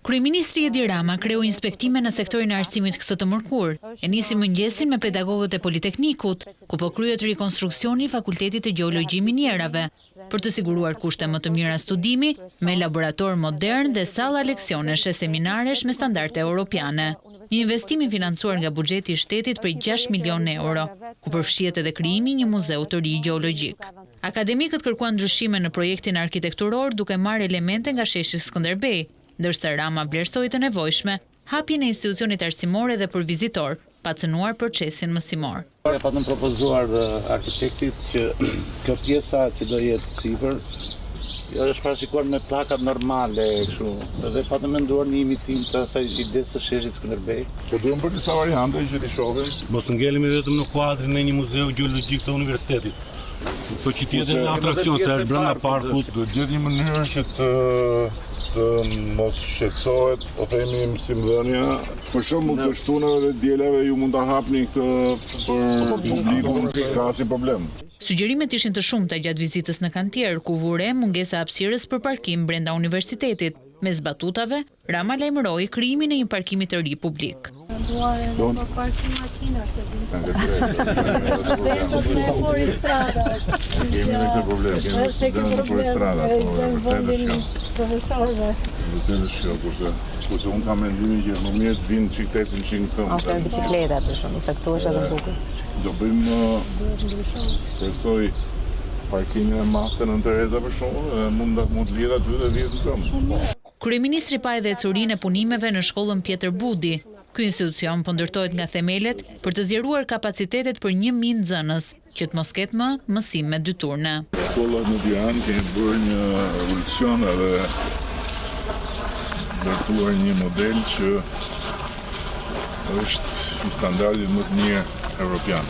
Kryeministri Edi Rama kreu inspektime në sektorin e arsimit këtë të mërkur. E nisi mëngjesin me pedagogët e Politeknikut, ku po kryhet rikonstruksioni i Fakultetit të Gjeologji Minierave, për të siguruar kushte më të mira studimi, me laborator modern dhe salla leksionesh e seminaresh me standarde europiane. Një investim i financuar nga buxheti i shtetit për 6 milion euro, ku përfshihet edhe krijimi një muzeu të ri gjeologjik. Akademikët kërkuan ndryshime në projektin arkitekturor duke marrë elemente nga sheshi Skënderbej, ndërsa Rama vlerësoi të nevojshme hapjen e institucionit arsimor edhe për vizitor, pa cënuar procesin mësimor. Patëm propozuar arkitektit që kjo pjesa që do jetë sipër është parashikuar me plakat normale, kështu. Dhe patëm menduar një imitim të asaj idesë së sheshit Skënderbej. Po duhem për disa variante që t'i shohim. Mos të ngelemi vetëm në kuadrin e një muzeu gjeologjik të universitetit. Po që tjetë në atrakcion, se është brenda parkut. Do gjetë një mënyrë që të mos shqetësohet, o themi mësimdhënia. Për shembull të shtunave dhe dielave ju mund ta hapni këtë për publikun, ka asnjë problem. Sugjerimet ishin të shumta gjatë vizitës në kantier, ku vure mungesa hapësirës për parkim brenda universitetit. Me zbatutave, Rama lajmëroi krijimin e një parkimi të ri publik. Për parkim makina, se Kemi në këtë problem, kemi në për strada, profesorëve. Vërtetë shko, kurse unë kam mendimin që më mirë të vinë qiktesin që në këmë. Ose bicikleta të shumë, se këtu është edhe bukur. Do bëjmë, presoj, parkimin e Mahtën në Tereza për shumë, mund të lidha aty dhe vjetë në këmë. Kryeministri pa edhe ecurinë e punimeve në shkollën Pjetër Budi. Ky institucion po ndërtohet nga themelet për të zgjeruar kapacitetet për 1000 nxënës, që të mos ketë më mësim me 2 turne. Shkollat në Tiranë kemi bërë një evolucion edhe ndërtuar një model që është i standardit më të mirë evropian.